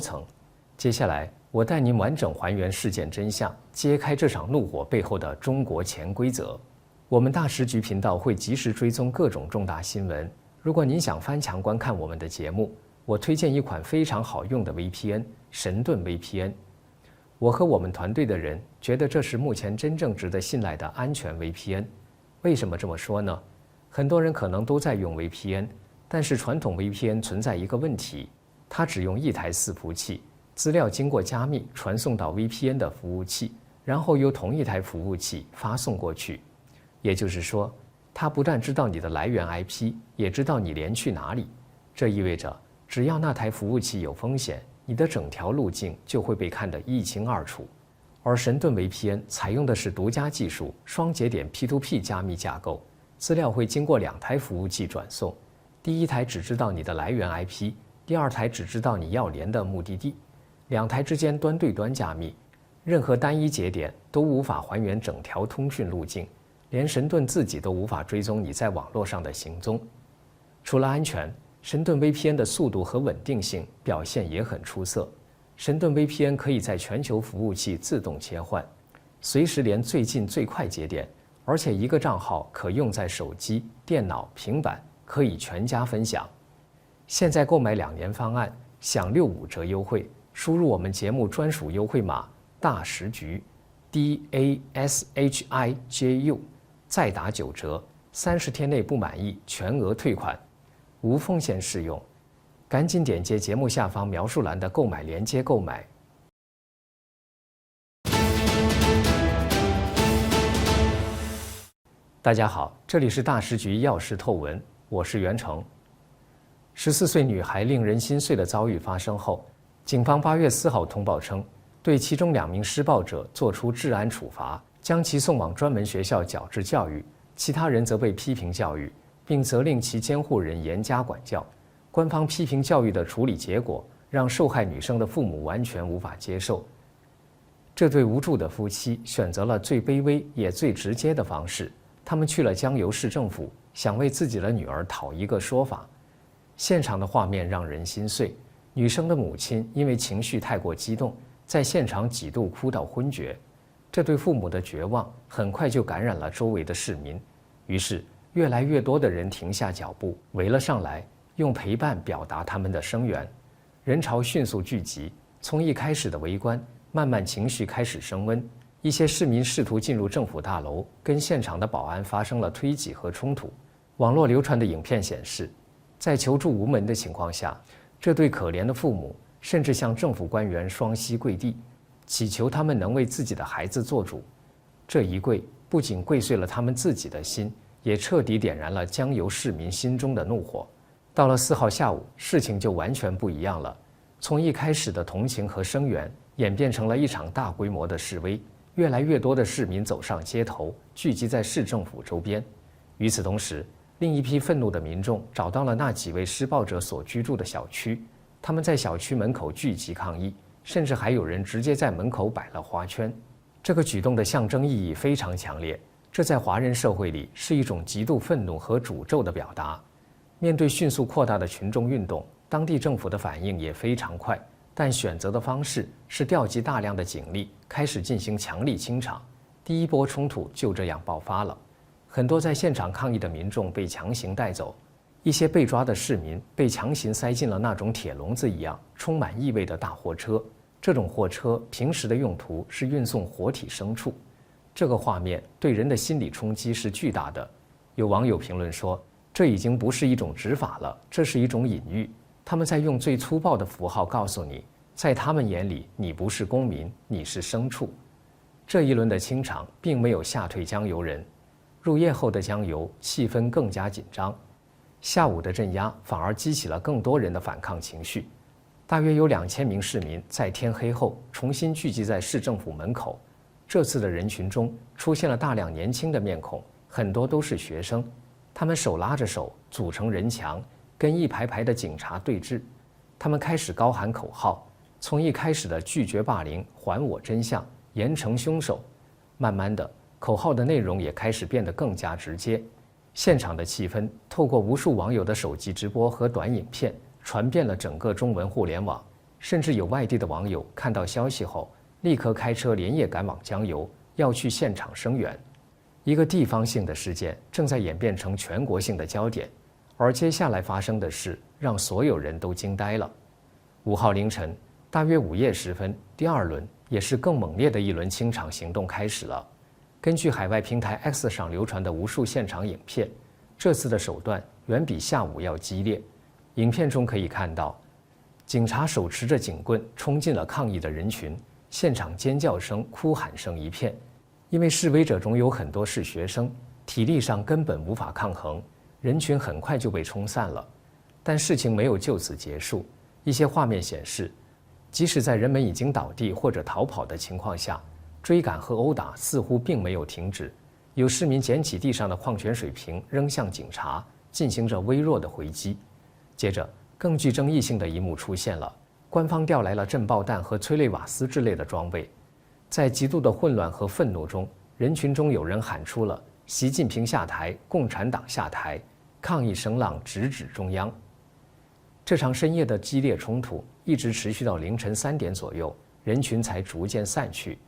层。接下来，我带您完整还原事件真相，揭开这场怒火背后的中国潜规则。我们大时局频道会及时追踪各种重大新闻。如果您想翻墙观看我们的节目，我推荐一款非常好用的 VPN—— 神盾 VPN。我和我们团队的人觉得这是目前真正值得信赖的安全 VPN。为什么这么说呢？很多人可能都在用 VPN， 但是传统 VPN 存在一个问题，它只用一台伺服器，资料经过加密传送到 VPN 的服务器，然后由同一台服务器发送过去。也就是说，它不但知道你的来源 IP， 也知道你连去哪里。这意味着，只要那台服务器有风险，你的整条路径就会被看得一清二楚。而神盾 VPN 采用的是独家技术双节点 P2P 加密架构，资料会经过2台服务器转送，第一台只知道你的来源 IP， 第二台只知道你要连的目的地，2台之间端对端加密，任何单一节点都无法还原整条通讯路径，连神盾自己都无法追踪你在网络上的行踪。除了安全，神盾 VPN 的速度和稳定性表现也很出色。神盾 VPN 可以在全球服务器自动切换，随时连最近最快节点，而且一个账号可用在手机、电脑、平板，可以全家分享。现在购买2年方案，享65折优惠，输入我们节目专属优惠码大时局 DASHIJU， 再打9折，30天内不满意全额退款，无风险适用。赶紧点击节目下方描述栏的购买链接购买。大家好，这里是大时局要事透闻，我是袁成。14岁女孩令人心碎的遭遇发生后，警方8月4号通报称，对其中2名施暴者作出治安处罚，将其送往专门学校矫治教育，其他人则被批评教育，并责令其监护人严加管教。官方批评教育的处理结果让受害女生的父母完全无法接受。这对无助的夫妻选择了最卑微也最直接的方式，他们去了江油市政府，想为自己的女儿讨一个说法。现场的画面让人心碎，女生的母亲因为情绪太过激动，在现场几度哭到昏厥。这对父母的绝望很快就感染了周围的市民，于是越来越多的人停下脚步，围了上来，用陪伴表达他们的声援。人潮迅速聚集，从一开始的围观，慢慢情绪开始升温。一些市民试图进入政府大楼，跟现场的保安发生了推挤和冲突。网络流传的影片显示，在求助无门的情况下，这对可怜的父母甚至向政府官员双膝跪地，祈求他们能为自己的孩子做主。这一跪不仅跪碎了他们自己的心，也彻底点燃了江油市民心中的怒火。到了4号下午，事情就完全不一样了。从一开始的同情和声援，演变成了一场大规模的示威，越来越多的市民走上街头，聚集在市政府周边。与此同时，另一批愤怒的民众找到了那几位施暴者所居住的小区，他们在小区门口聚集抗议，甚至还有人直接在门口摆了花圈。这个举动的象征意义非常强烈，这在华人社会里是一种极度愤怒和诅咒的表达。面对迅速扩大的群众运动，当地政府的反应也非常快，但选择的方式是调集大量的警力，开始进行强力清场。第一波冲突就这样爆发了，很多在现场抗议的民众被强行带走，一些被抓的市民被强行塞进了那种铁笼子一样充满异味的大货车。这种货车平时的用途是运送活体牲畜，这个画面对人的心理冲击是巨大的。有网友评论说，这已经不是一种执法了，这是一种隐喻。他们在用最粗暴的符号告诉你，在他们眼里，你不是公民，你是牲畜。这一轮的清场并没有吓退江油人，入夜后的江油气氛更加紧张，下午的镇压反而激起了更多人的反抗情绪。大约有2000名市民在天黑后重新聚集在市政府门口。这次的人群中出现了大量年轻的面孔，很多都是学生。他们手拉着手，组成人墙，跟一排排的警察对峙。他们开始高喊口号，从一开始的拒绝霸凌、还我真相、严惩凶手，慢慢的，口号的内容也开始变得更加直接。现场的气氛透过无数网友的手机直播和短影片，传遍了整个中文互联网。甚至有外地的网友看到消息后，立刻开车连夜赶往江油，要去现场声援。一个地方性的事件正在演变成全国性的焦点，而接下来发生的事让所有人都惊呆了。5号凌晨，大约午夜时分，第二轮也是更猛烈的一轮清场行动开始了。根据海外平台 X 上流传的无数现场影片，这次的手段远比下午要激烈。影片中可以看到，警察手持着警棍冲进了抗议的人群，现场尖叫声、哭喊声一片。因为示威者中有很多是学生，体力上根本无法抗衡，人群很快就被冲散了。但事情没有就此结束，一些画面显示，即使在人们已经倒地或者逃跑的情况下，追赶和殴打似乎并没有停止。有市民捡起地上的矿泉水瓶扔向警察，进行着微弱的回击。接着，更具争议性的一幕出现了，官方调来了震爆弹和催泪瓦斯之类的装备。在极度的混乱和愤怒中，人群中有人喊出了“习近平下台，共产党下台”，抗议声浪直指中央。这场深夜的激烈冲突一直持续到凌晨3点左右，人群才逐渐散去。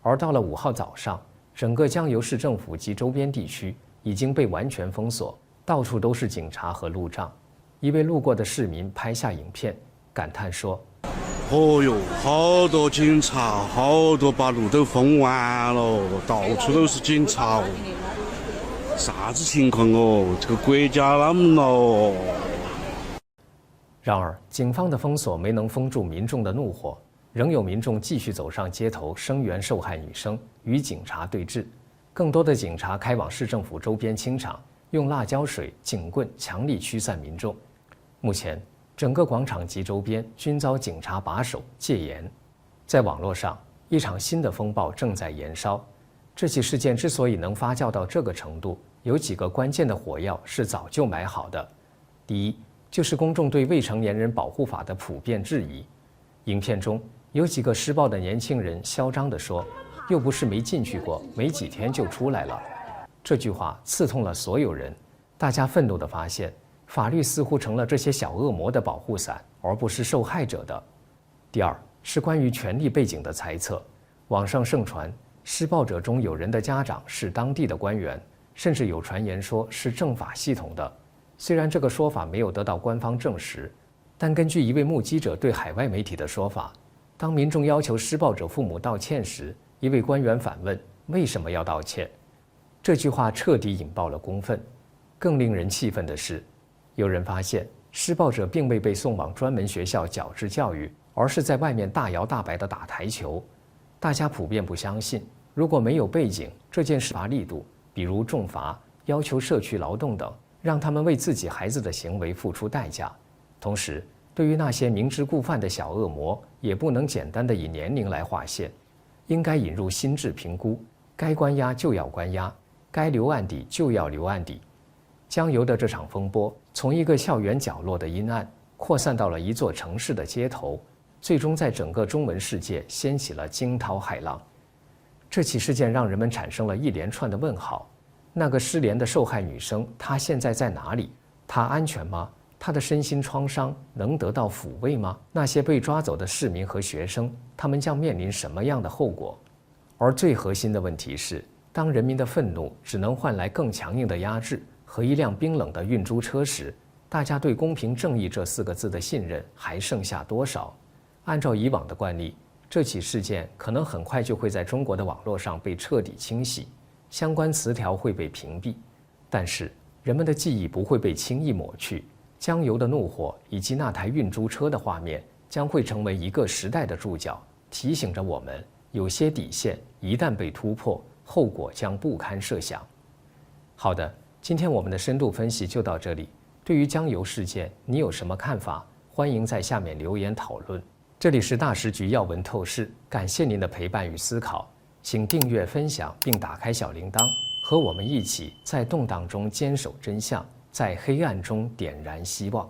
而到了5号早上，整个江油市政府及周边地区已经被完全封锁，到处都是警察和路障。一位路过的市民拍下影片，感叹说：“哦哟，好多警察，好多把路都封完了，到处都是警察哦，啥子情况哦？这个国家啷么了哦？”然而，警方的封锁没能封住民众的怒火，仍有民众继续走上街头声援受害女生，与警察对峙。更多的警察开往市政府周边清场，用辣椒水、警棍强力驱散民众。目前，整个广场及周边均遭警察把守戒严。在网络上，一场新的风暴正在延烧。这起事件之所以能发酵到这个程度，有几个关键的火药是早就埋好的。第一，就是公众对未成年人保护法的普遍质疑。影片中有几个施暴的年轻人嚣张地说：“又不是没进去过，没几天就出来了。”这句话刺痛了所有人。大家愤怒地发现，法律似乎成了这些小恶魔的保护伞，而不是受害者的。第二，是关于权力背景的猜测。网上盛传，施暴者中有人的家长是当地的官员，甚至有传言说是政法系统的。虽然这个说法没有得到官方证实，但根据一位目击者对海外媒体的说法，当民众要求施暴者父母道歉时，一位官员反问：“为什么要道歉？”这句话彻底引爆了公愤。更令人气愤的是，有人发现施暴者并未被送往专门学校矫治教育，而是在外面大摇大摆地打台球。大家普遍不相信，如果没有背景，这件事罚力度，比如重罚、要求社区劳动等，让他们为自己孩子的行为付出代价。同时，对于那些明知故犯的小恶魔，也不能简单地以年龄来划线，应该引入心智评估，该关押就要关押，该留案底就要留案底。江油的这场风波，从一个校园角落的阴暗，扩散到了一座城市的街头，最终在整个中文世界掀起了惊涛骇浪。这起事件让人们产生了一连串的问号：那个失联的受害女生，她现在在哪里？她安全吗？她的身心创伤能得到抚慰吗？那些被抓走的市民和学生，他们将面临什么样的后果？而最核心的问题是，当人民的愤怒只能换来更强硬的压制和一辆冰冷的运猪车时，大家对公平正义这4个字的信任还剩下多少？按照以往的惯例，这起事件可能很快就会在中国的网络上被彻底清洗，相关词条会被屏蔽，但是人们的记忆不会被轻易抹去。江油的怒火以及那台运猪车的画面将会成为一个时代的注脚，提醒着我们，有些底线一旦被突破，后果将不堪设想。好的，今天我们的深度分析就到这里。对于江油事件，你有什么看法？欢迎在下面留言讨论。这里是大时局要闻透视，感谢您的陪伴与思考，请订阅、分享并打开小铃铛，和我们一起在动荡中坚守真相，在黑暗中点燃希望。